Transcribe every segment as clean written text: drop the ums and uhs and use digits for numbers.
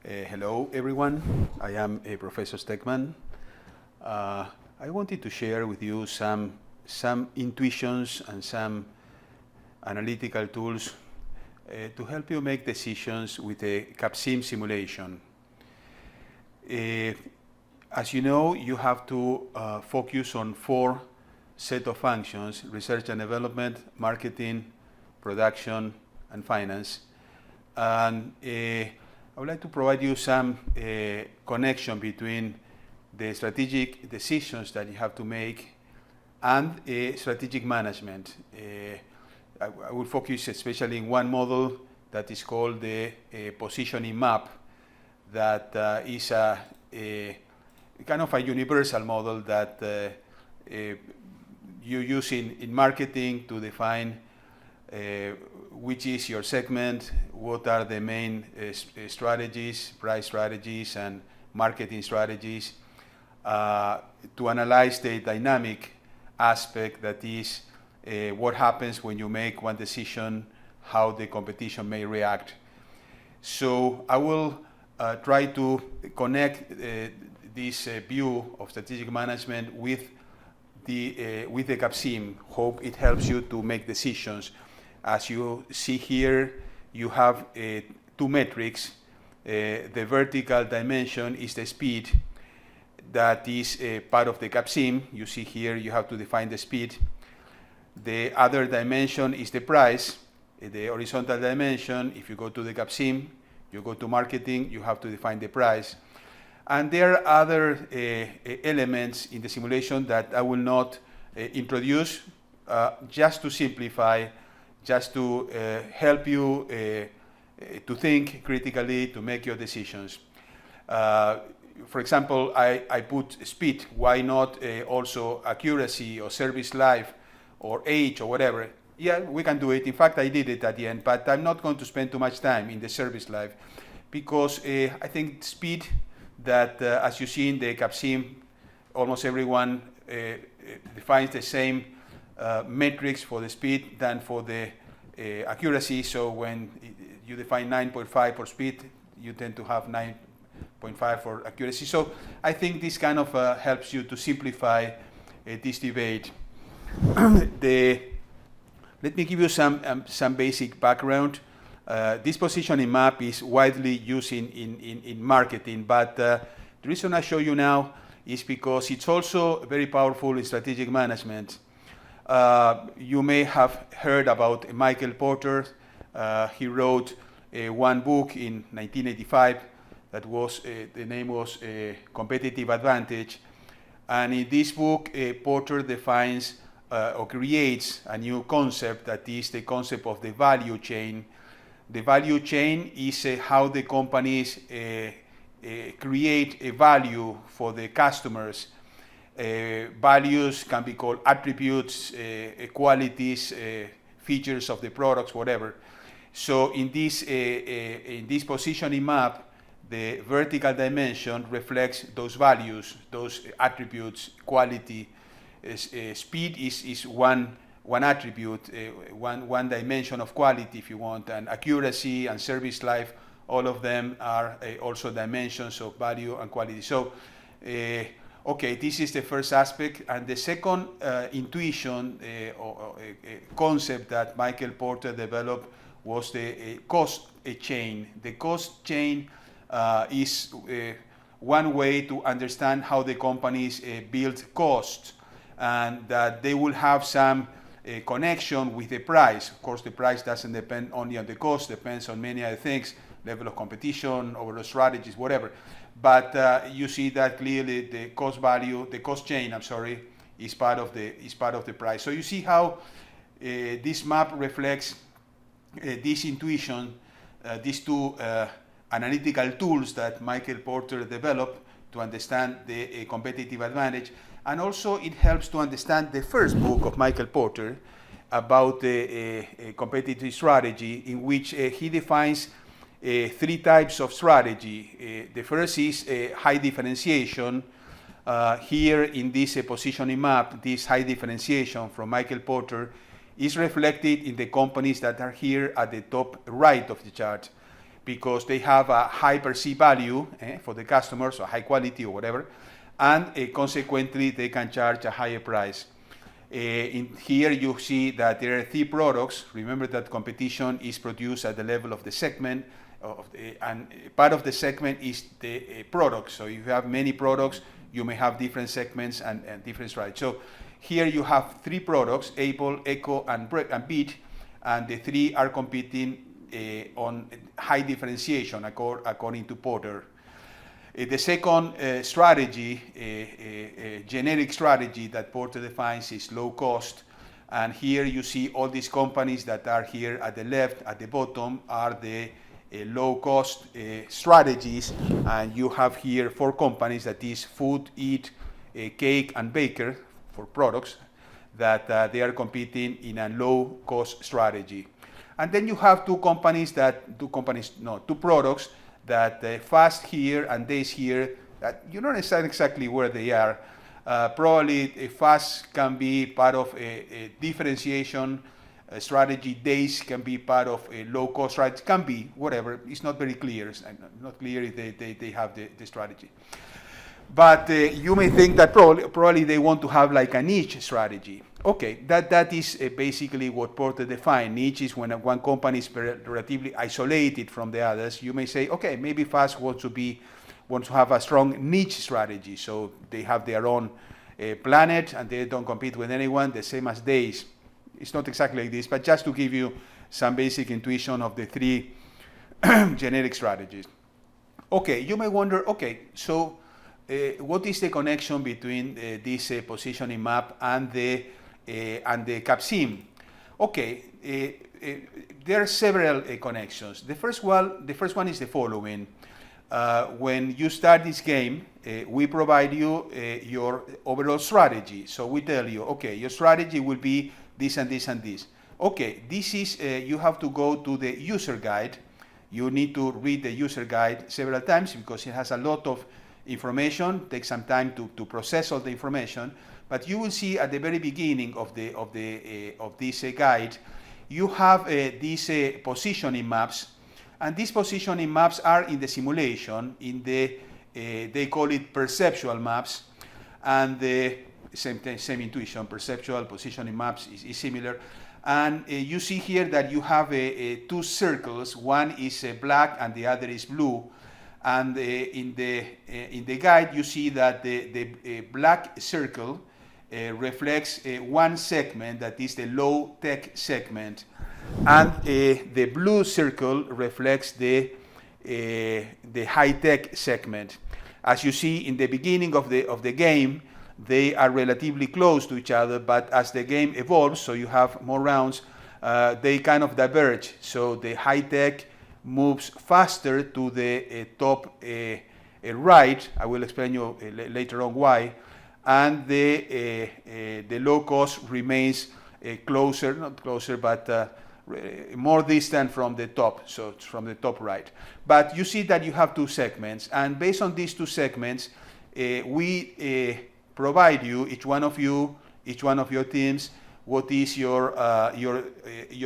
Hello, everyone. I am Professor Stegman. I wanted to share with you some intuitions and some analytical tools to help you make decisions with a Capsim simulation. As you know, you have to focus on four set of functions: research and development, marketing, production, and finance. And I would like to provide you some connection between the strategic decisions that you have to make and strategic management. I will focus especially in one model that is called the positioning map, that is a kind of a universal model that you use in marketing to define which is your segment, what are the main strategies, price strategies, and marketing strategies, to analyze the dynamic aspect, that is what happens when you make one decision, how the competition may react. So I will try to connect this view of strategic management with the Capsim. Hope it helps you to make decisions. As you see here, you have two metrics. The vertical dimension is the speed. That is part of the Capsim. You see here, you have to define the speed. The other dimension is the price. The horizontal dimension, if you go to the Capsim, you go to marketing, you have to define the price. And there are other elements in the simulation that I will not introduce, just to simplify, just to help you to think critically, to make your decisions. For example, I put speed. Why not also accuracy or service life or age or whatever? Yeah, we can do it. In fact, I did it at the end, but I'm not going to spend too much time in the service life, because I think speed, that as you see in the Capsim, almost everyone defines the same metrics for the speed than for the accuracy. So when you define 9.5 for speed, you tend to have 9.5 for accuracy. So I think this kind of helps you to simplify this debate. Let me give you some basic background. This positioning map is widely used in marketing, but the reason I show you now is because it's also very powerful in strategic management. You may have heard about Michael Porter. He wrote one book in 1985 that was, the name was Competitive Advantage. And in this book, Porter defines or creates a new concept, that is the concept of the value chain. The value chain is how the companies create a value for the customers. Values can be called attributes, qualities, features of the products, whatever. So in this positioning map, the vertical dimension reflects those values, those attributes, quality. Speed is one attribute, one dimension of quality, if you want, and accuracy and service life, all of them are also dimensions of value and quality. So, okay, this is the first aspect. And the second intuition or concept that Michael Porter developed was the cost chain. The cost chain is one way to understand how the companies build costs, and that they will have some connection with the price. Of course, the price doesn't depend only on the cost, depends on many other things, level of competition, overall strategies, whatever. But you see that clearly the cost chain, is part of the price. So you see how this map reflects this intuition, these two analytical tools that Michael Porter developed to understand the competitive advantage. And also it helps to understand the first book of Michael Porter about competitive strategy, in which he defines three types of strategy. The first is high differentiation. Here in this positioning map, this high differentiation from Michael Porter is reflected in the companies that are here at the top right of the chart. because they have a high perceived value for the customer, so high quality or whatever, and consequently they can charge a higher price. In here you see that there are 3 products. Remember that competition is produced at the level of the segment, and part of the segment is the product. So if you have many products, you may have different segments and different strategies. So here you have 3 products, Apple, Echo, and Beat, and the 3 are competing on high differentiation according to Porter. The second strategy, generic strategy that Porter defines, is low cost. And here you see all these companies that are here at the left, at the bottom, are the low cost strategies. And you have here 4 companies, that is Food, Eat, Cake, and Baker, for products, that they are competing in a low cost strategy. And then you have two products that Fast here and Days here, that you don't understand exactly where they are. Probably Fast can be part of a differentiation strategy. Days can be part of a low-cost strategy. Can be, whatever. It's not very clear. It's not clear if they have the strategy. But you may think that probably they want to have like a niche strategy. Okay, that is basically what Porter defined. Niche is when one company is relatively isolated from the others. You may say, okay, maybe Fast wants to have a strong niche strategy, so they have their own planet and they don't compete with anyone, the same as Days. It's not exactly like this, but just to give you some basic intuition of the 3 generic strategies. Okay, you may wonder, okay, so what is the connection between this positioning map and the Capsim? Okay, there are several connections. The first one is the following. When you start this game, we provide you your overall strategy. So we tell you, okay, your strategy will be this and this and this. Okay, this is, you have to go to the user guide. You need to read the user guide several times because it has a lot of information, takes some time to process all the information. But you will see at the very beginning of this guide, you have these positioning maps, and these positioning maps are in the simulation. They call it perceptual maps, and the same intuition. Perceptual positioning maps is similar, and you see here that you have 2 circles. One is black and the other is blue. And in the guide, you see that the black circle reflects one segment, that is the low tech segment, and the blue circle reflects the high tech segment. As you see in the beginning of the game, they are relatively close to each other, but as the game evolves, so you have more rounds, they kind of diverge. So the high tech moves faster to the top right. I will explain you later on why. And the low cost remains closer, not closer, but more distant from the top, so it's from the top right. But you see that you have 2 segments, and based on these 2 segments, we provide you, each one of your teams, what is your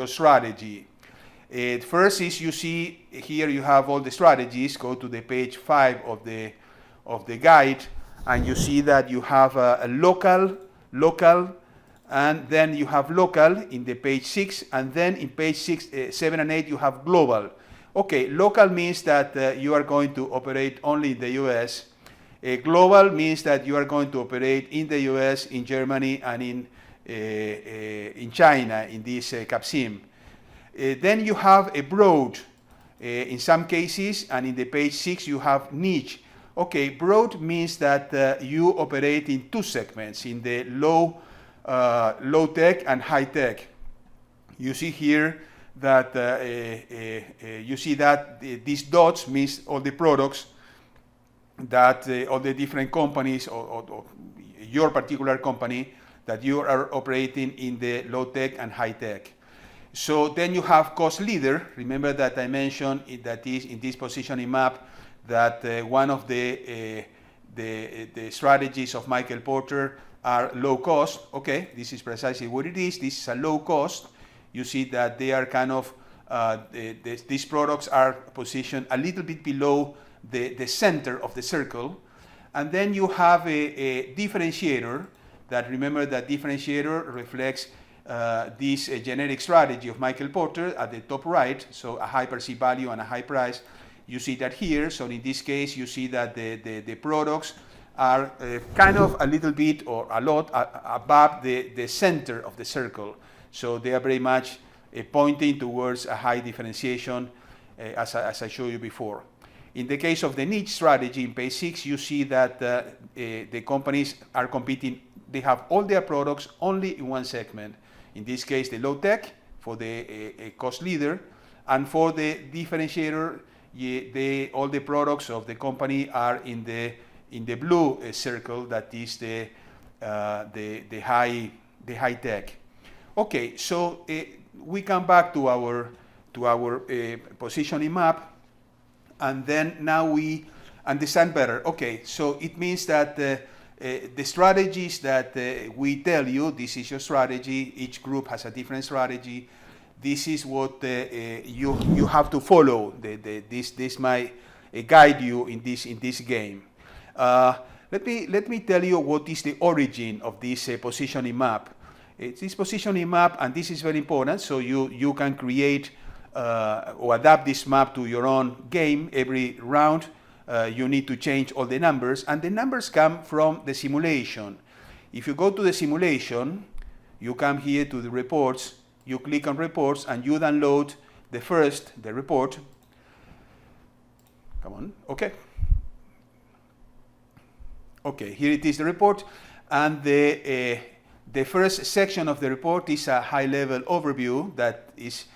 strategy. First is, you see here you have all the strategies. Go to the page 5 of the guide, and you see that you have a local, and then you have local in the page 6, and then in page 6, 7, and 8 you have global. Okay, local means that you are going to operate only in the US. Global means that you are going to operate in the US, in Germany, and in China, in this Capsim. Then you have a broad in some cases, and in the page 6 you have niche. Okay, broad means that you operate in 2 segments, in the low tech and high tech. You see here that these dots means all the products that all the different companies or your particular company that you are operating in the low tech and high tech. So then you have cost leader. Remember that I mentioned that is in this positioning map that one of the strategies of Michael Porter are low cost. Okay, this is precisely what it is. This is a low cost. You see that they are kind of these products are positioned a little bit below the center of the circle. And then you have a differentiator that, remember, that differentiator reflects this generic strategy of Michael Porter at the top right, so a high perceived value and a high price. You see that here. So in this case, you see that the products are kind of a little bit or a lot above the center of the circle. So they are very much pointing towards a high differentiation, as I showed you before. In the case of the niche strategy in page 6, you see that the companies are competing. They have all their products only in one segment. In this case, the low tech for the cost leader, and for the differentiator, all the products of the company are in the blue circle. That is the high tech. Okay, so we come back to our positioning map. And then now we understand better. Okay, so it means that the strategies that we tell you, this is your strategy, each group has a different strategy, this is what you have to follow. This might guide you in this game. Let me tell you what is the origin of this positioning map. It's this positioning map, and this is very important, so you can create or adapt this map to your own game. Every round you need to change all the numbers, and the numbers come from the simulation. If you go to the simulation, you come here to the reports, you click on reports, and you download the report. Come on, okay. Okay, here it is, the report, and the first section of the report is a high-level overview that is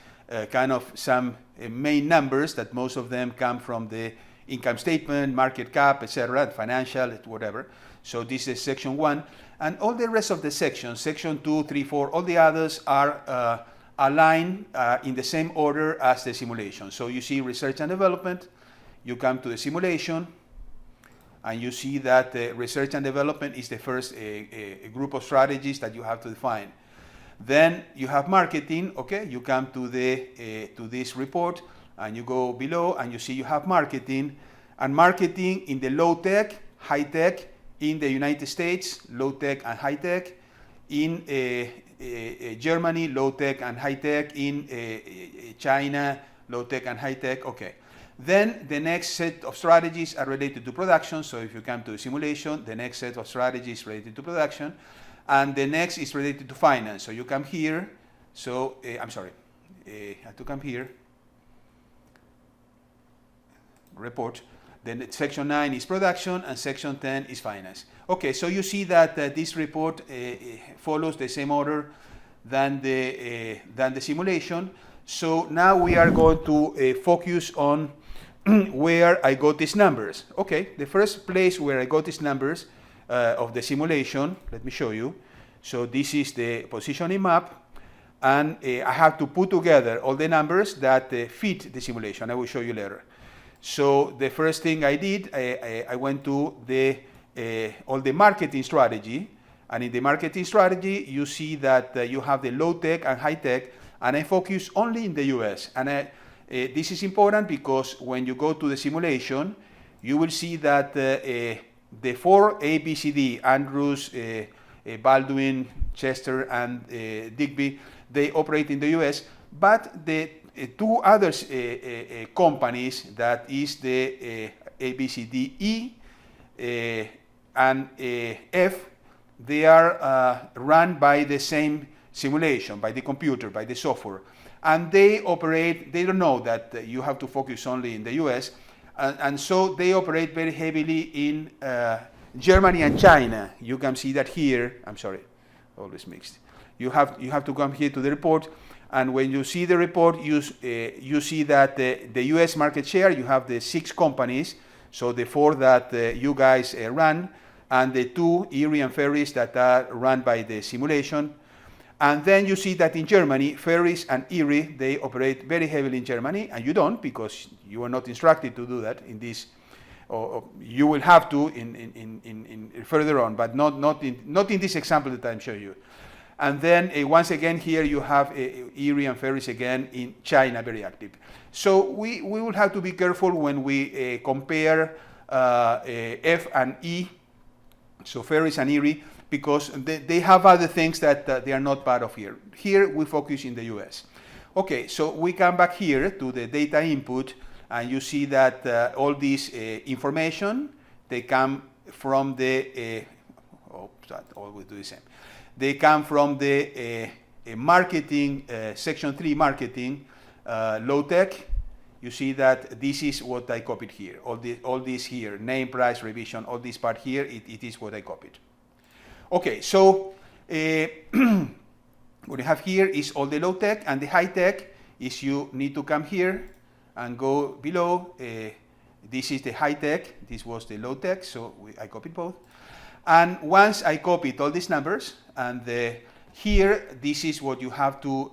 kind of some main numbers that most of them come from the income statement, market cap, etc., financial, whatever. So this is section 1. And all the rest of the sections, section 2, 3, 4, all the others are aligned in the same order as the simulation. So you see research and development, you come to the simulation, and you see that research and development is the first a group of strategies that you have to define. Then you have marketing. Okay, you come to this report, and you go below, and you see you have marketing, and marketing in the low tech, high tech in the United States, low tech and high tech in Germany, low tech and high tech in China, low tech and high tech. Okay. Then the next set of strategies are related to production. So if you come to the simulation, the next set of strategies is related to production. And the next is related to finance. So you come here. So, I'm sorry. I have to come here. Report. Then section 9 is production, and section 10 is finance. Okay, so you see that this report follows the same order than the simulation. So now we are going to focus on where I got these numbers. Okay, the first place where I got these numbers of the simulation, let me show you. So this is the positioning map, and I have to put together all the numbers that fit the simulation. I will show you later. So the first thing I did, I went to all the marketing strategy, and in the marketing strategy, you see that you have the low tech and high tech, and I focus only in the US. And this is important because when you go to the simulation, you will see that the 4 ABCD, Andrews, Baldwin, Chester, and Digby, they operate in the US, but the two other companies, that is the ABCDE and F, they are run by the same simulation, by the computer, by the software. And they operate, they don't know that you have to focus only in the US, and so they operate very heavily in Germany and China. You can see that here. I'm sorry, always mixed. You have to come here to the report, and when you see the report, you see that the US market share, you have the 6 companies, so the 4 that you guys run, and the 2, Erie and Ferris, that are run by the simulation. And then you see that in Germany, Ferris and Erie, they operate very heavily in Germany, and you don't, because you are not instructed to do that in this. Or you will have to in further on, but not in this example that I'm showing you. And then once again here you have Erie and Ferris again in China, very active. So we will have to be careful when we compare F and E, so Ferris and Erie, because they have other things that they are not part of here. Here we focus in the US. Okay, so we come back here to the data input, and you see that all this information, they come from the, always do the same. They come from the marketing, section 3 marketing, low tech. You see that this is what I copied here. All this here, name, price, revision, all this part here, it is what I copied. Okay, so what you have here is all the low tech, and the high tech is you need to come here and go below. This is the high tech, this was the low tech, so I copied both. And once I copied all these numbers, and here, this is what you have to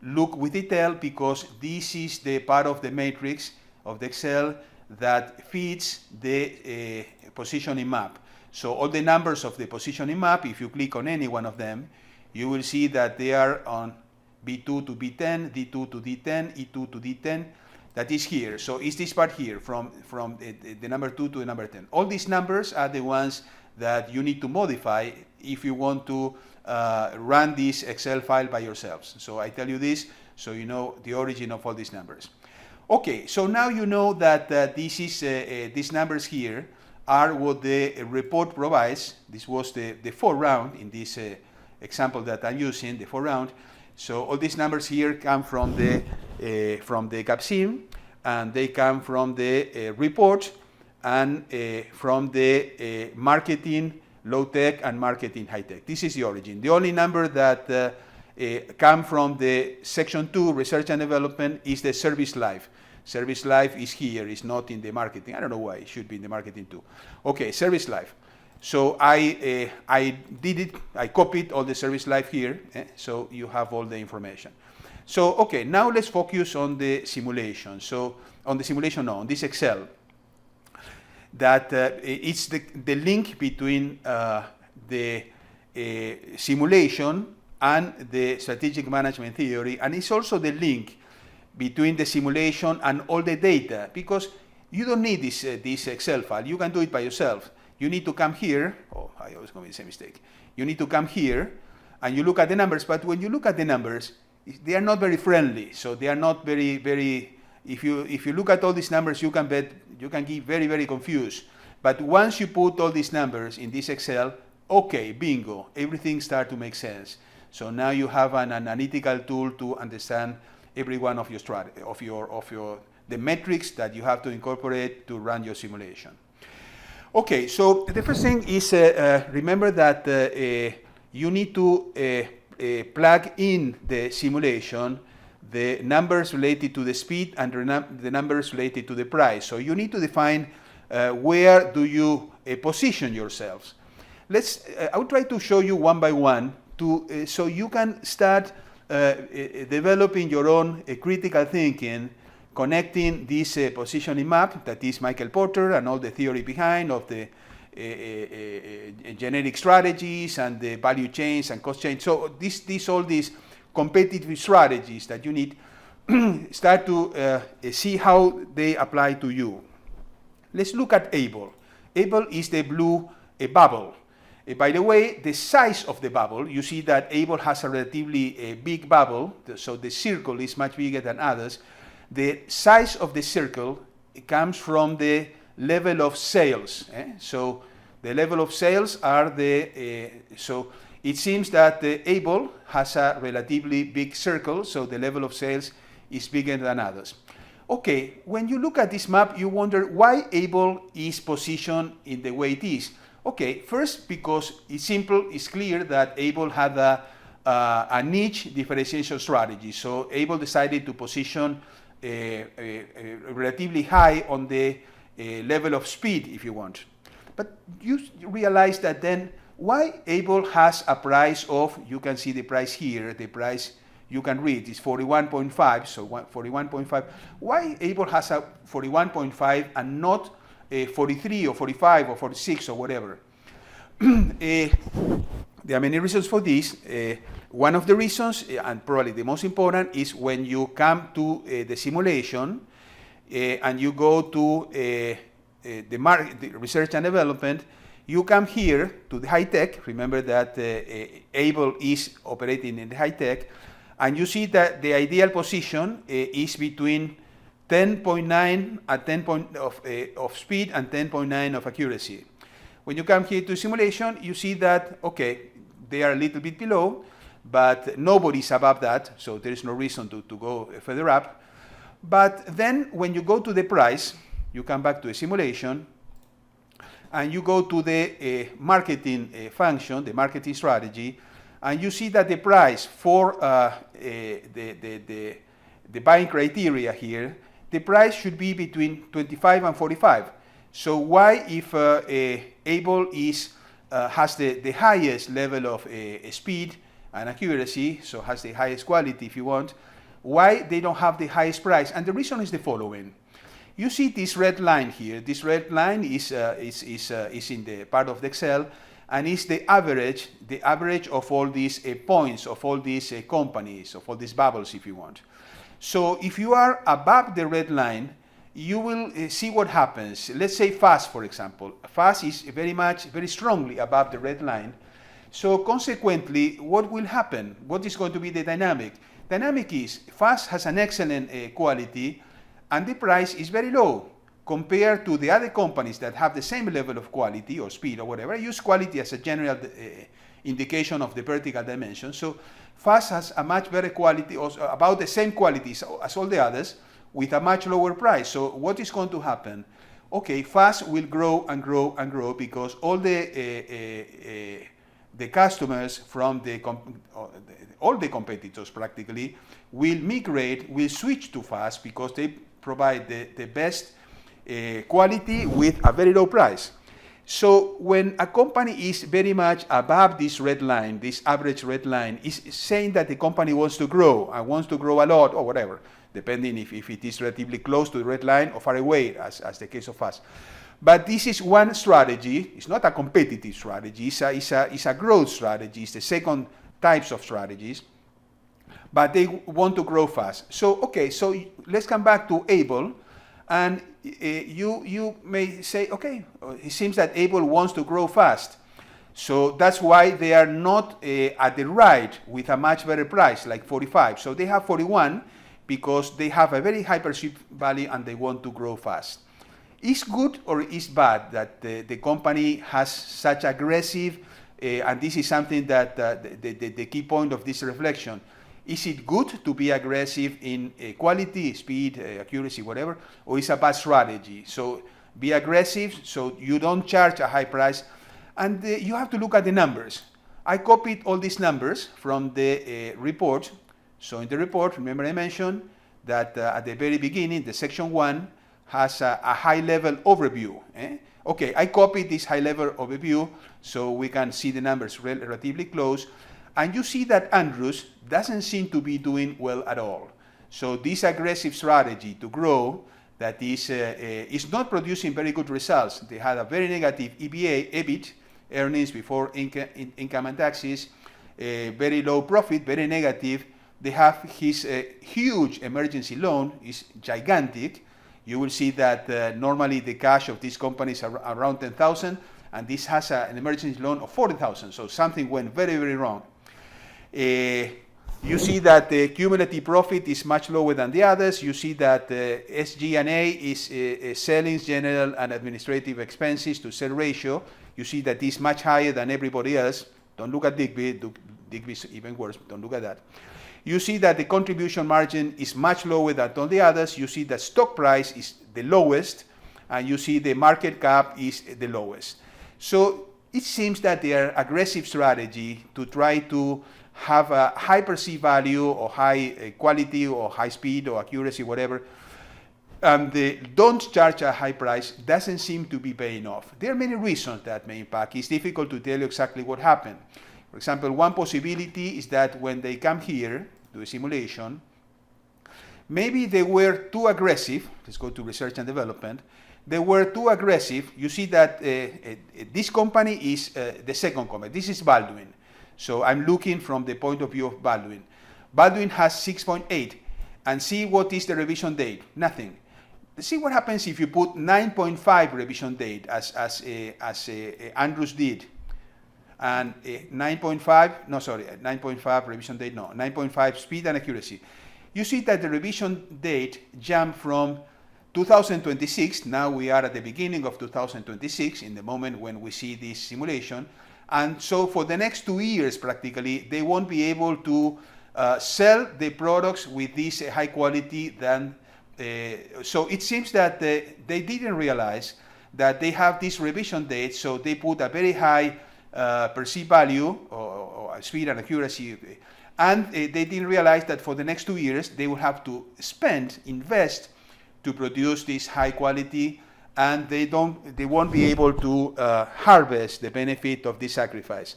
look with detail, because this is the part of the matrix of the Excel that feeds the positioning map. So all the numbers of the positioning map, if you click on any one of them, you will see that they are on B2 to B10, D2 to D10, E2 to D10. That is here. So it's this part here from the number 2 to the number 10. All these numbers are the ones that you need to modify if you want to run this Excel file by yourselves. So I tell you this so you know the origin of all these numbers. Okay, so now you know that this is these numbers here are what the report provides. This was the 4 round in this example that I'm using, the 4 round. So all these numbers here come from the Capsim, and they come from the report, and from the marketing low tech and marketing high tech. This is the origin. The only number that come from the section 2 research and development is the service life. Service life is here, it's not in the marketing. I don't know why, it should be in the marketing too. Okay, service life. So I did it, I copied all the service life here, so you have all the information. So, okay, now let's focus on the simulation. So, on the simulation, no, on this Excel, that it's the link between the simulation and the strategic management theory, and it's also the link between the simulation and all the data, because you don't need this Excel file. You can do it by yourself. You need to come here. Oh, I always commit the same mistake. You need to come here, and you look at the numbers, but when you look at the numbers, they are not very friendly, so they are not very, if you look at all these numbers, you can get very confused. But once you put all these numbers in this Excel, okay, bingo, everything starts to make sense. So now you have an analytical tool to understand every one of your the metrics that you have to incorporate to run your simulation. Okay, so the first thing is remember that you need to plug in the simulation the numbers related to the speed and the numbers related to the price. So you need to define where do you position yourselves. I'll try to show you one by one so you can start developing your own critical thinking, connecting this positioning map that is Michael Porter and all the theory behind of the generic strategies and the value chains and cost chains. So all these competitive strategies that you need start to see how they apply to you. Let's look at Able. Able is the blue bubble. By the way, the size of the bubble, you see that Able has a relatively big bubble, so the circle is much bigger than others. The size of the circle comes from the level of sales. So the level of sales are so it seems that Able has a relatively big circle, so the level of sales is bigger than others. Okay, when you look at this map, you wonder why Able is positioned in the way it is. Okay, first, because it's simple, it's clear that Able had a niche differentiation strategy. So Able decided to position relatively high on the level of speed, if you want. But you realize that then why Able has a price of, you can see the price here, the price you can read is 41.5, so 41.5. Why Able has a 41.5 and not 43 or 45 or 46 or whatever? There are many reasons for this. One of the reasons, and probably the most important, is when you come to the simulation and you go to the research and development, you come here to the high tech. Remember that Able is operating in the high tech, and you see that the ideal position is between 10.9 at 10 point of speed and 10.9 of accuracy. When you come here to simulation, you see that, okay, they are a little bit below, but nobody's above that, so there is no reason to go further up. But then when you go to the price, you come back to the simulation, and you go to the marketing function, the marketing strategy, and you see that the price for the buying criteria here, the price should be between 25 and 45. So why, if Able has the highest level of speed and accuracy, so has the highest quality if you want, why they don't have the highest price? And the reason is the following. You see this red line here. This red line is in the part of the Excel, and is the average of all these points, of all these companies, of all these bubbles, if you want. So if you are above the red line, you will see what happens. Let's say FAST, for example. FAST is very strongly above the red line. So consequently, what will happen? What is going to be the dynamic? Dynamic is FAST has an excellent quality, and the price is very low compared to the other companies that have the same level of quality or speed or whatever. I use quality as a general indication of the vertical dimension. So FAST has a much better quality, about the same quality as all the others, with a much lower price. So what is going to happen? Okay, FAST will grow and grow and grow because all the customers from all the competitors practically will migrate, will switch to FAST because they provide the best quality with a very low price. So when a company is very much above this red line, this average red line, is saying that the company wants to grow and wants to grow a lot or whatever, depending if it is relatively close to the red line or far away, as the case of us. But this is one strategy. It's not a competitive strategy. It's a growth strategy. It's the second types of strategies. But they want to grow fast. So, okay, so let's come back to Able. And you may say, okay, it seems that Able wants to grow fast. So that's why they are not at the right with a much better price, like 45. So they have 41 because they have a very high perceived value and they want to grow fast. Is good or is bad that the company has such aggressive, and this is something that the key point of this reflection, is it good to be aggressive in quality, speed, accuracy, whatever, or is a bad strategy? So be aggressive so you don't charge a high price, and you have to look at the numbers. I copied all these numbers from the report. So in the report, remember I mentioned that at the very beginning, the section 1 has a high-level overview. Okay, I copied this high-level overview so we can see the numbers relatively close. And you see that Andrews doesn't seem to be doing well at all. So this aggressive strategy to grow that is not producing very good results. They had a very negative EBIT, earnings before income and taxes, very low profit, very negative. They have his huge emergency loan is gigantic. You will see that normally the cash of these companies are around 10,000, and this has an emergency loan of 40,000. So something went very, very wrong. You see that the cumulative profit is much lower than the others. You see that SG&A is selling, general, and administrative expenses to sale ratio. You see that is much higher than everybody else. Don't look at Digby. Digby is even worse. Don't look at that. You see that the contribution margin is much lower than all the others. You see that stock price is the lowest, and you see the market cap is the lowest. So it seems that their aggressive strategy to try to have a high perceived value or high quality or high speed or accuracy, whatever, and they don't charge a high price doesn't seem to be paying off. There are many reasons that may impact. It's difficult to tell you exactly what happened. For example, one possibility is that when they come here to a simulation, maybe they were too aggressive. Let's go to research and development. They were too aggressive. You see that this company is the second company. This is Baldwin. So I'm looking from the point of view of Baldwin. Baldwin has 6.8, and see what is the revision date? Nothing. See what happens if you put 9.5 revision date, as Andrews did, and 9.5 revision date, no, 9.5 speed and accuracy. You see that the revision date jumped from 2026, now we are at the beginning of 2026, in the moment when we see this simulation, and so for the next 2 years, practically, they won't be able to sell the products with this high quality. So it seems that they didn't realize that they have this revision date, so they put a very high perceived value or speed and accuracy, and they didn't realize that for the next 2 years they will have to invest to produce this high quality, and they won't be able to harvest the benefit of this sacrifice.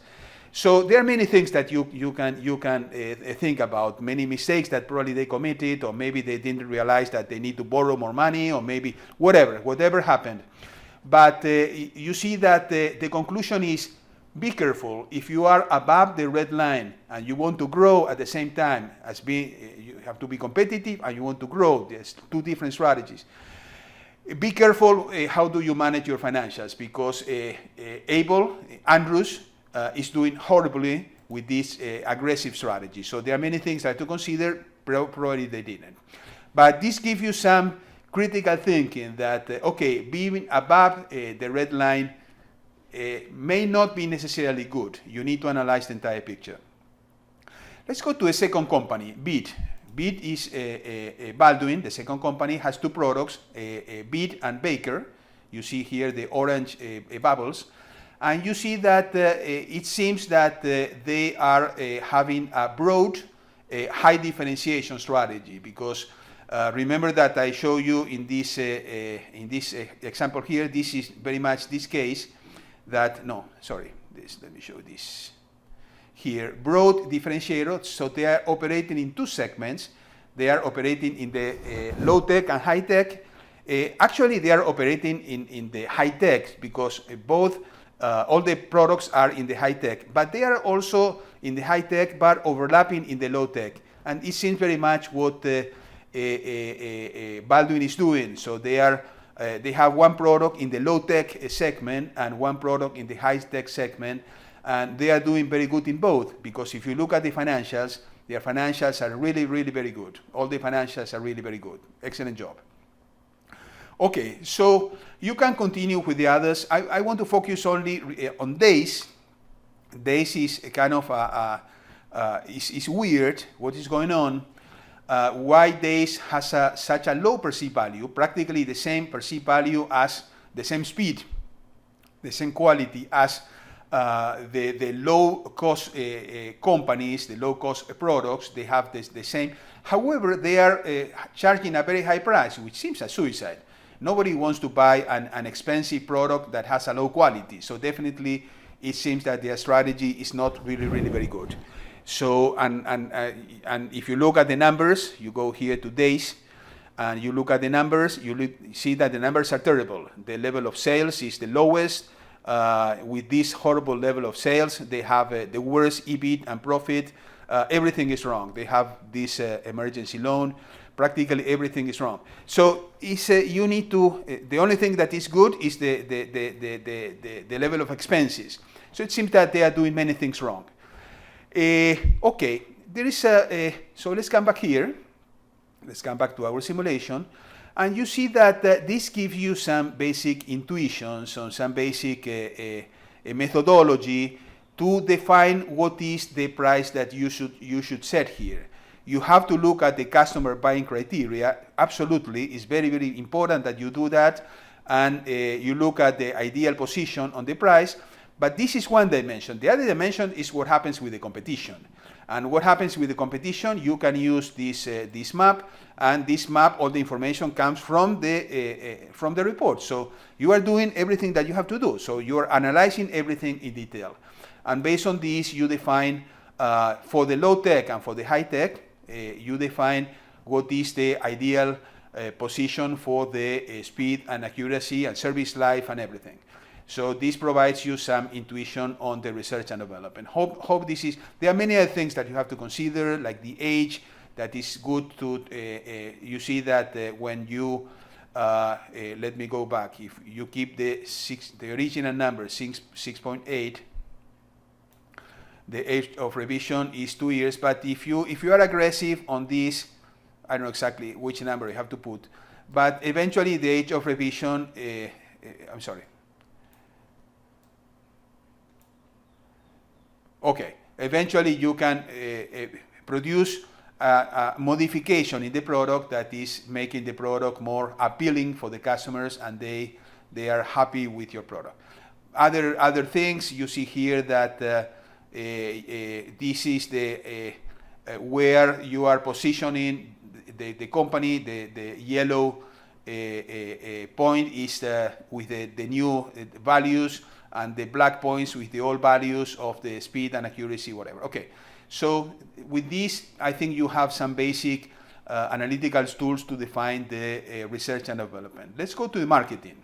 So there are many things that you can think about, many mistakes that probably they committed, or maybe they didn't realize that they need to borrow more money, or maybe whatever happened. But you see that the conclusion is, be careful. If you are above the red line and you want to grow at the same time as you have to be competitive and you want to grow. There's two different strategies. Be careful how do you manage your financials, because Andrews is doing horribly with this aggressive strategy. So there are many things I have to consider. Probably they didn't. But this gives you some critical thinking that, okay, being above the red line may not be necessarily good. You need to analyze the entire picture. Let's go to a second company, Bid. Bid is Baldwin. The second company has two products, Bid and Baker. You see here the orange bubbles. And you see that it seems that they are having a broad, high differentiation strategy, because remember that I show you in this example here, this is very much this case that, no, sorry, let me show this here. Broad differentiator, so they are operating in two segments. They are operating in the low tech and high tech. Actually, they are operating in the high tech, because both all the products are in the high tech, but they are also in the high tech but overlapping in the low tech. And it seems very much what Baldwin is doing. So they have one product in the low tech segment and one product in the high tech segment, and they are doing very good in both, because if you look at the financials, their financials are really, really very good. All the financials are really very good. Excellent job. Okay, so you can continue with the others. I want to focus only on days. Days is kind of is weird. What is going on? Why days has such a low perceived value, practically the same perceived value as the same speed, the same quality as the low-cost companies, the low-cost products. They have the same. However, they are charging a very high price, which seems a suicide. Nobody wants to buy an expensive product that has a low quality. So definitely, it seems that their strategy is not really, really very good. So, and if you look at the numbers, you go here to days, and you look at the numbers, you see that the numbers are terrible. The level of sales is the lowest. With this horrible level of sales, they have the worst EBIT and profit. Everything is wrong. They have this emergency loan. Practically everything is wrong. So it's, you need to, the only thing that is good is the level of expenses. So it seems that they are doing many things wrong. Okay, there is so let's come back here. Let's come back to our simulation. And you see that this gives you some basic intuitions, some basic methodology to define what is the price that you should set here. You have to look at the customer buying criteria. Absolutely, it's very, very important that you do that. And you look at the ideal position on the price. But this is one dimension. The other dimension is what happens with the competition. And what happens with the competition, you can use this map. And this map, all the information comes from the report. So you are doing everything that you have to do. So you are analyzing everything in detail. And based on this, you define, for the low tech and for the high tech, you define what is the ideal position for the speed and accuracy and service life and everything. So this provides you some intuition on the research and development. Hope this is, there are many other things that you have to consider, like the age, that is good to, you see that when you, let me go back, if you keep the original number, 6.8, the age of revision is 2 years, but if you are aggressive on this, I don't know exactly which number you have to put, but eventually the age of revision, I'm sorry. Okay, eventually you can produce a modification in the product that is making the product more appealing for the customers, and they are happy with your product. Other things you see here that this is the where you are positioning the company. The yellow point is with the new values, and the black points with the old values of the speed and accuracy, whatever. Okay, so with this, I think you have some basic analytical tools to define the research and development. Let's go to the marketing.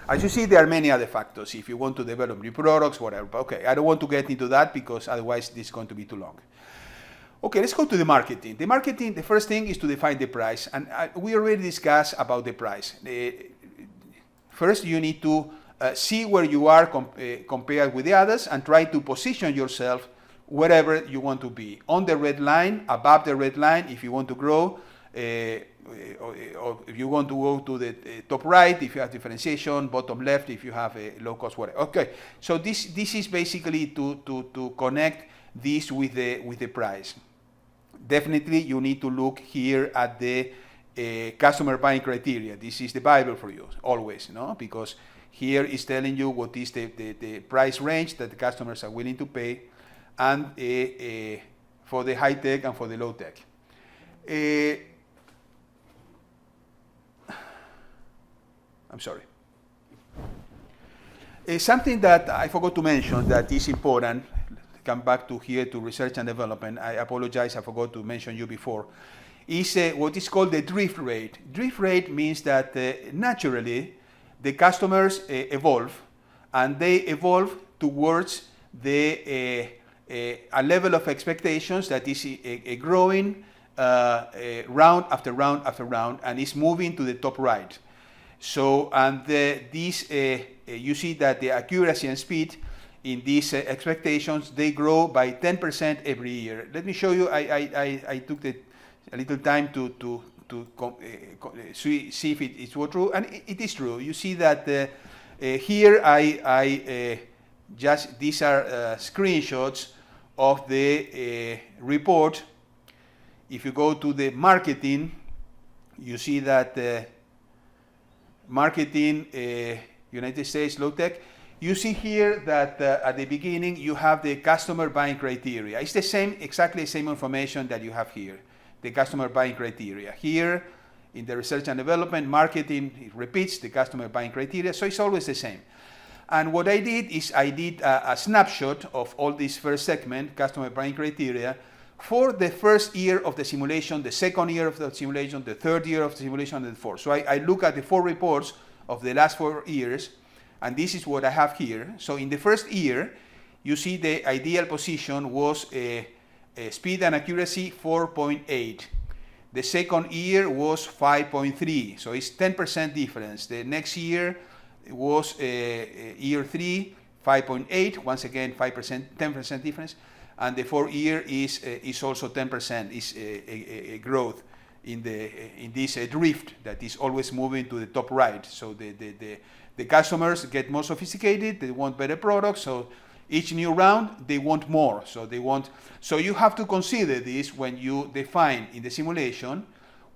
As you see, there are many other factors if you want to develop new products, whatever. But okay, I don't want to get into that because otherwise this is going to be too long. Okay, let's go to the marketing. The marketing, the first thing is to define the price. And we already discussed about the price. First, you need to see where you are compared with the others and try to position yourself wherever you want to be. On the red line, above the red line, if you want to grow, or if you want to go to the top right, if you have differentiation, bottom left, if you have a low cost, whatever. Okay, so this is basically to connect this with the price. Definitely, you need to look here at the customer buying criteria. This is the Bible for you, always, no? Because here is telling you what is the price range that the customers are willing to pay, and for the high tech and for the low tech. I'm sorry. Something that I forgot to mention that is important, come back to here to research and development, I apologize, I forgot to mention you before, is what is called the drift rate. Drift rate means that naturally the customers evolve, and they evolve towards a level of expectations that is growing round after round after round, and is moving to the top right. So, and this, you see that the accuracy and speed in these expectations, they grow by 10% every year. Let me show you, I took a little time to see if it was true, and it is true. You see that here these are screenshots of the report. If you go to the marketing, you see that marketing, United States, low tech, you see here that at the beginning you have the customer buying criteria. It's the same, exactly the same information that you have here, the customer buying criteria. Here in the research and development, marketing, it repeats the customer buying criteria, so it's always the same. And what I did is I did a snapshot of all this first segment, customer buying criteria, for the first year of the simulation, the second year of the simulation, the third year of the simulation, and the fourth. So I look at the 4 reports of the last 4 years, and this is what I have here. So in the first year, you see the ideal position was speed and accuracy 4.8. The second year was 5.3, so it's 10% difference. The next year was year 3, 5.8, once again 5%, 10% difference. And the 4th year is also 10%, is a growth in this drift that is always moving to the top right. So the customers get more sophisticated, they want better products, so each new round they want more. So you have to consider this when you define in the simulation,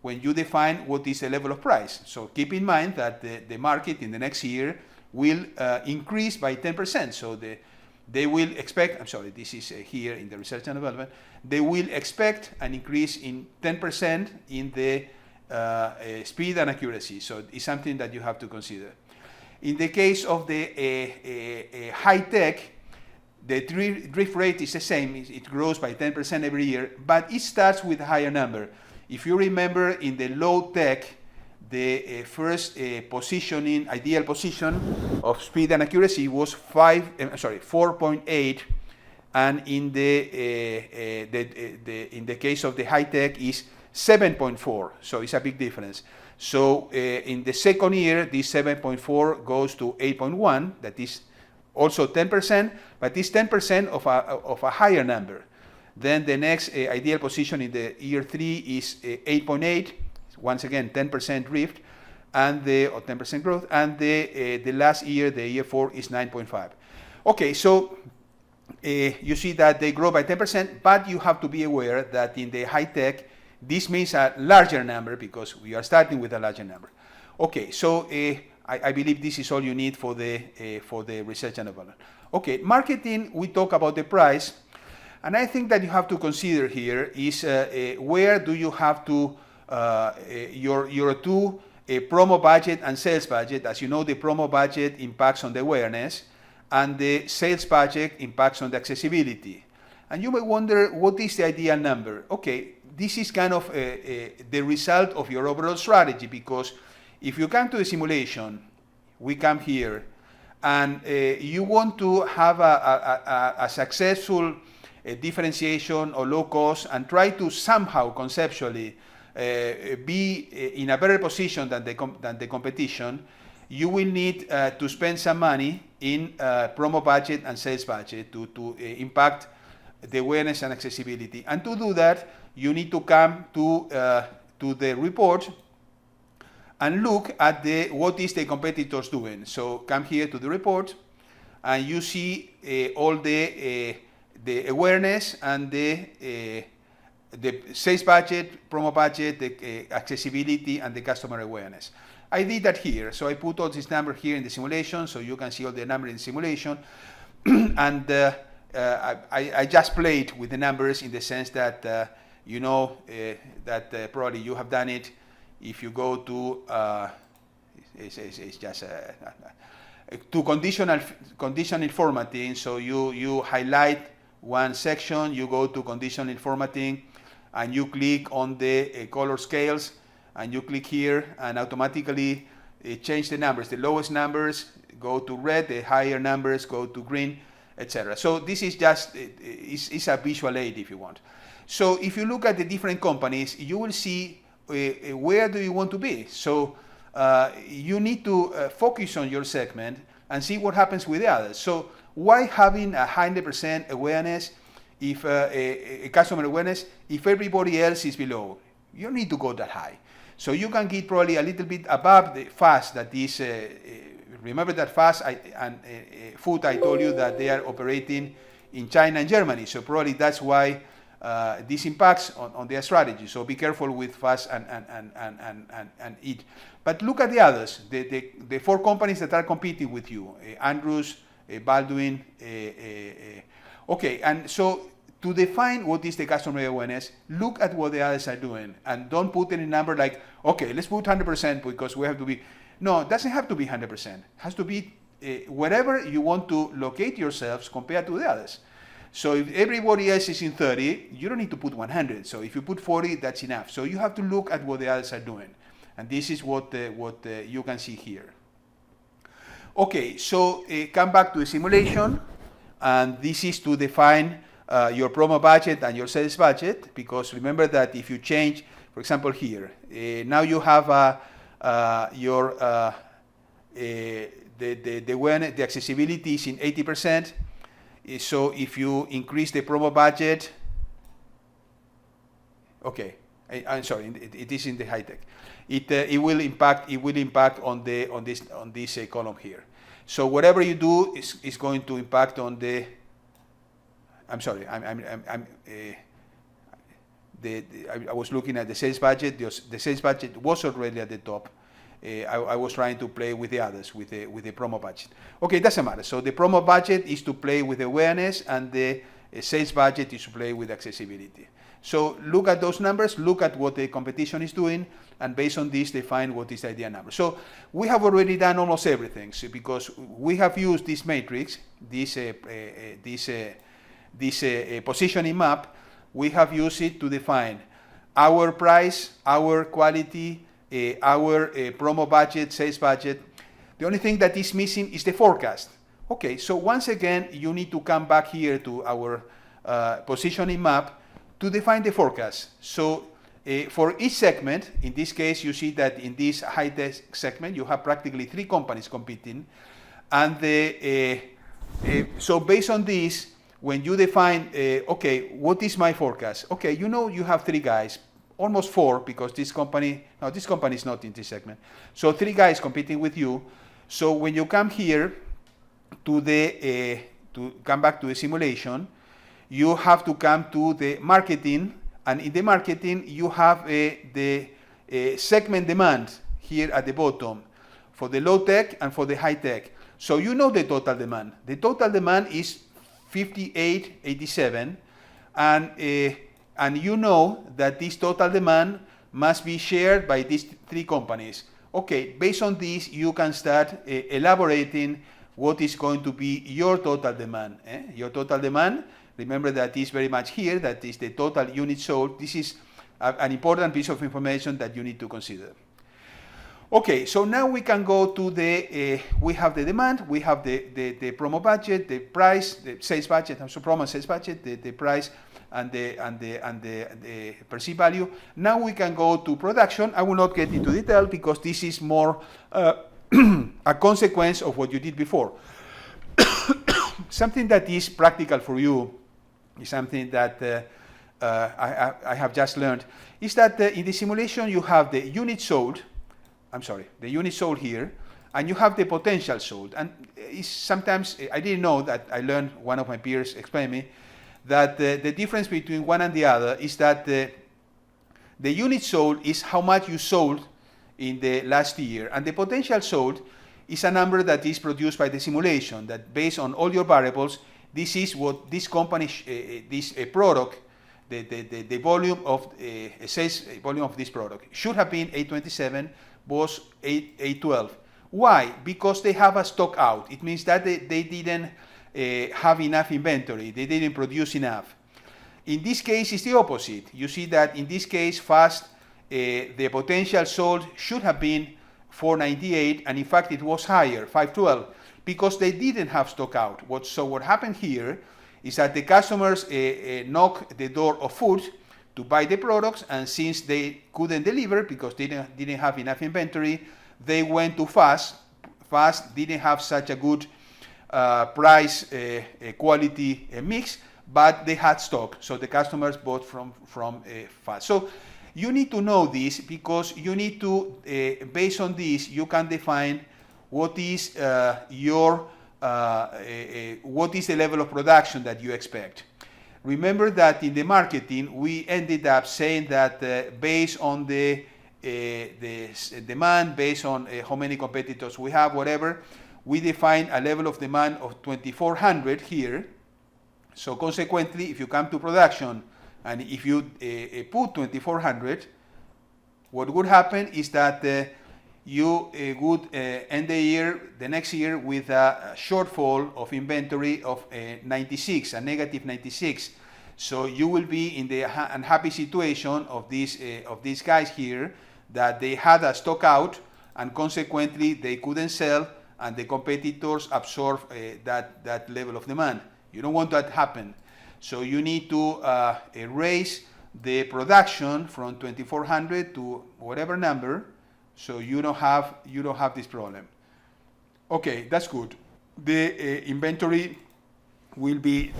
when you define what is the level of price. So keep in mind that the market in the next year will increase by 10%. So they will expect, I'm sorry, this is here in the research and development, they will expect an increase in 10% in the speed and accuracy. So it's something that you have to consider. In the case of the high tech, the drift rate is the same. It grows by 10% every year, but it starts with a higher number. If you remember, in the low tech, the first positioning, ideal position of speed and accuracy was 4.8, and in the case of the high tech is 7.4. So it's a big difference. So in the second year, this 7.4 goes to 8.1. That is also 10%, but it's 10% of a higher number. Then the next ideal position in the year 3 is 8.8. Once again, 10% drift, and or 10% growth, and the last year, the year 4, is 9.5. Okay, so you see that they grow by 10%, but you have to be aware that in the high tech, this means a larger number because we are starting with a larger number. Okay, so I believe this is all you need for the research and development. Okay, marketing, we talk about the price, and I think that you have to consider here is where do you have to your two promo budget and sales budget. As you know, the promo budget impacts on the awareness, and the sales budget impacts on the accessibility. And you may wonder, what is the ideal number? Okay, this is kind of the result of your overall strategy, because if you come to the simulation, we come here, and you want to have a successful differentiation or low cost, and try to somehow conceptually be in a better position than the competition, you will need to spend some money in promo budget and sales budget to impact the awareness and accessibility. And to do that, you need to come to the report and look at what is the competitors doing. So come here to the report, and you see all the awareness and the sales budget, promo budget, the accessibility, and the customer awareness. I did that here, so I put all these numbers here in the simulation, so you can see all the numbers in the simulation, and I just played with the numbers in the sense that you know that probably you have done it. If you go to it's just to conditional formatting, so you highlight one section, you go to conditional formatting, and you click on the color scales, and you click here, and automatically change the numbers. The lowest numbers go to red, the higher numbers go to green, etc. So this is just it's a visual aid if you want. So if you look at the different companies, you will see where do you want to be. So you need to focus on your segment and see what happens with the others. So why having 100% awareness, if a customer awareness, if everybody else is below? You don't need to go that high. So you can get probably a little bit above the fast. That is, remember that fast and food, I told you that they are operating in China and Germany. So probably that's why this impacts on their strategy. So be careful with fast and eat. But look at the others, the 4 companies that are competing with you, Andrews, Baldwin. Okay, and so to define what is the customer awareness, look at what the others are doing, and don't put any number like, okay, let's put 100% because we have to be. No, it doesn't have to be 100%. It has to be wherever you want to locate yourselves compared to the others. So if everybody else is in 30, you don't need to put 100. So if you put 40, that's enough. So you have to look at what the others are doing. And this is what you can see here. Okay, so come back to the simulation. And this is to define your promo budget and your sales budget. Because remember that if you change, for example here, now you have your the awareness, the accessibility is in 80%. So if you increase the promo budget, okay, I'm sorry, it is in the high tech. It will impact on this column here. So whatever you do is going to impact on the. I'm sorry, I was looking at the sales budget. The sales budget was already at the top. I was trying to play with the others, with the promo budget. Okay, it doesn't matter. So the promo budget is to play with awareness, and the sales budget is to play with accessibility. So look at those numbers, look at what the competition is doing, and based on this, define what is the ideal number. So we have already done almost everything, so because we have used this matrix, this positioning map. We have used it to define our price, our quality, our promo budget, sales budget. The only thing that is missing is the forecast. Okay, so once again, you need to come back here to our positioning map to define the forecast. So for each segment, in this case, you see that in this high-tech segment, you have practically 3 companies competing. And so based on this, when you define, okay, what is my forecast? Okay, you know you have 3 guys, almost 4, because this company is not in this segment. So 3 guys competing with you. So when you come here to come back to the simulation, you have to come to the marketing, and in the marketing you have the segment demand here at the bottom for the low tech and for the high tech. So you know the total demand. The total demand is 5887, and you know that this total demand must be shared by these 3 companies. Okay, based on this, you can start elaborating what is going to be your total demand. Your total demand, remember that is very much here, that is the total units sold. This is an important piece of information that you need to consider. Okay, so now we can go to the, we have the demand, we have the promo budget, the price, the sales budget, so promo and sales budget, the price, and the perceived value. Now we can go to production. I will not get into detail because this is more a consequence of what you did before. Something that is practical for you is something that I have just learned, is that in the simulation you have the unit sold, the unit sold here, and you have the potential sold. And it's sometimes, I didn't know that, I learned, one of my peers explained me, that the difference between one and the other is that the unit sold is how much you sold in the last year, and the potential sold is a number that is produced by the simulation, that based on all your variables, this is what this company, this product, the volume of sales volume of this product should have been 827, was 812. Why? Because they have a stock out. It means that they didn't have enough inventory. They didn't produce enough. In this case, it's the opposite. You see that in this case, fast, the potential sold should have been 498, and in fact it was higher, 512, because they didn't have stock out. So what happened here is that the customers knocked the door of food to buy the products, and since they couldn't deliver because they didn't have enough inventory, they went to fast. Fast didn't have such a good price quality mix, but they had stock, so the customers bought from fast. So you need to know this, because you need to, based on this, you can define what is what is the level of production that you expect. Remember that in the marketing, we ended up saying that based on the demand, based on how many competitors we have, whatever, we define a level of demand of 2400 here. So consequently, if you come to production and if you put 2400, what would happen is that you would end the next year with a shortfall of inventory of 96, a negative 96. So you will be in the unhappy situation of these guys here, that they had a stock out and consequently they couldn't sell, and the competitors absorb that level of demand. You don't want that to happen. So you need to raise the production from 2400 to whatever number, so you don't have this problem. Okay, that's good. The inventory will be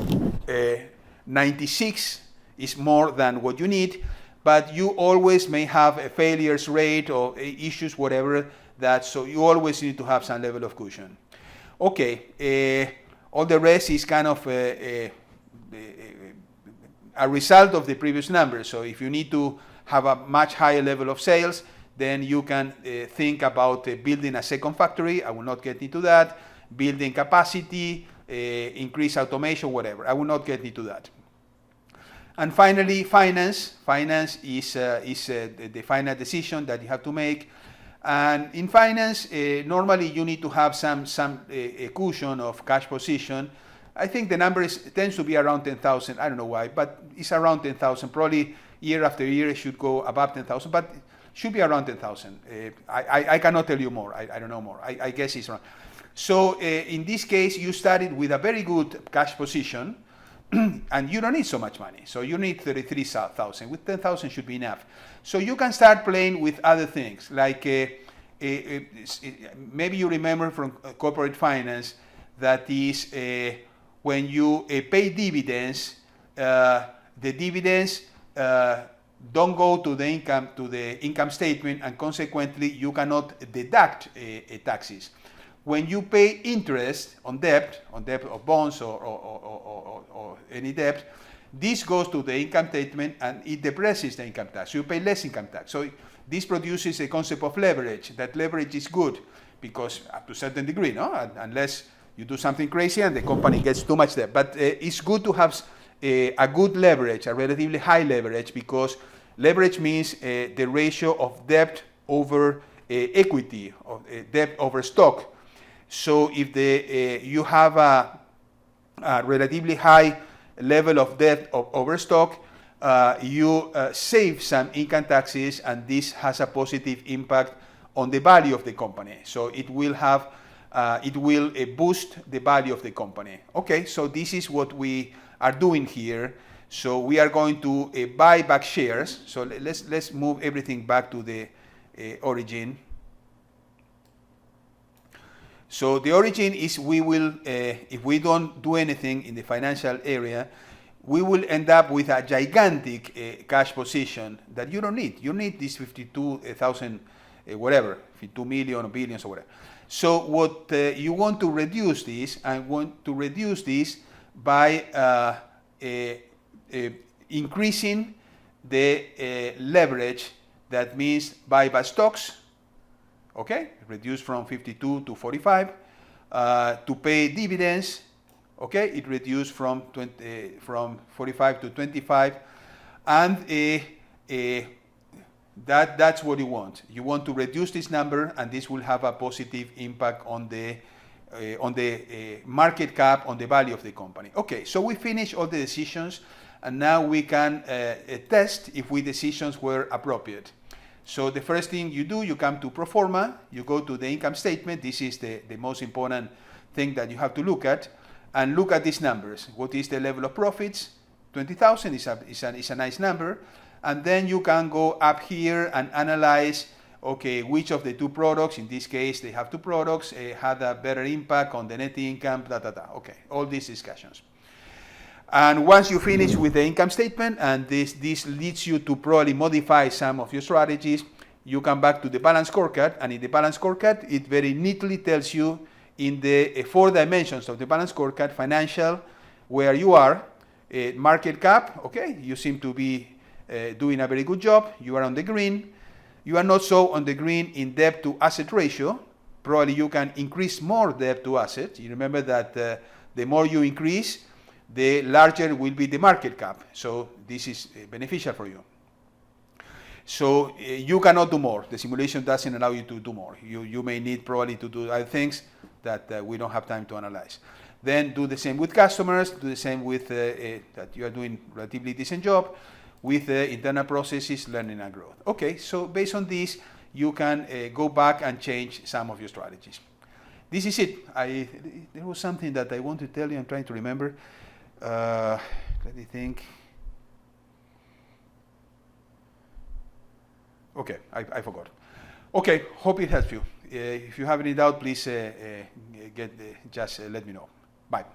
96 is more than what you need, but you always may have a failures rate or issues, whatever that, so you always need to have some level of cushion. Okay, all the rest is kind of a result of the previous numbers. So if you need to have a much higher level of sales, then you can think about building a second factory. I will not get into that. Building capacity, increase automation, whatever. I will not get into that. And finally, finance. Finance is the final decision that you have to make. And in finance, normally you need to have some cushion of cash position. I think the number tends to be around 10,000. I don't know why, but it's around 10,000. Probably year after year it should go above 10,000. But should be around 10,000. I cannot tell you more. I don't know more. I guess it's wrong. So in this case, you started with a very good cash position, and you don't need so much money. So you need 33,000. With 10,000 should be enough. So you can start playing with other things, like maybe you remember from corporate finance that is when you pay dividends, the dividends don't go to the income statement, and consequently you cannot deduct taxes. When you pay interest on debt of bonds or any debt, this goes to the income statement and it depresses the income tax. So you pay less income tax. So this produces a concept of leverage. That leverage is good because up to a certain degree, no? Unless you do something crazy and the company gets too much debt. But it's good to have a good leverage, a relatively high leverage, because leverage means the ratio of debt over equity, or debt over stock. So if you have a relatively high level of debt over stock, you save some income taxes, and this has a positive impact on the value of the company. So it will have, boost the value of the company. Okay, so this is what we are doing here. So we are going to buy back shares. So let's move everything back to the origin. So the origin is we will, if we don't do anything in the financial area, we will end up with a gigantic cash position that you don't need. You need this 52,000, whatever, 52 million or billions or whatever. So what you want to reduce this, and want to reduce this by increasing the leverage. That means buy back stocks. Okay, reduce from 52 to 45. To pay dividends, okay, it reduced from 45 to 25, and that's what you want. You want to reduce this number, and this will have a positive impact on the market cap, on the value of the company. Okay, so we finished all the decisions, and now we can test if we decisions were appropriate. So the first thing you do, you come to pro forma, you go to the income statement. This is the most important thing that you have to look at, and look at these numbers. What is the level of profits? 20,000 is a nice number. And then you can go up here and analyze, okay, which of the two products, in this case they have two products, had a better impact on the net income, okay, all these discussions. And once you finish with the income statement, and this leads you to probably modify some of your strategies, you come back to the balance scorecard, and in the balance scorecard, it very neatly tells you in the 4 dimensions of the balance scorecard: financial, where you are, market cap, okay, you seem to be doing a very good job, you are on the green. You are not so on the green in debt to asset ratio. Probably you can increase more debt to asset. You remember that the more you increase, the larger will be the market cap. So this is beneficial for you. So you cannot do more. The simulation doesn't allow you to do more. You may need probably to do other things that we don't have time to analyze. Then do the same with customers, do the same with that you are doing relatively decent job with internal processes, learning and growth. Okay, so based on this, you can go back and change some of your strategies. This is it. There was something that I want to tell you. I'm trying to remember. Let me think. Okay, I forgot. Okay, hope it helps you. If you have any doubt, please just let me know. Bye.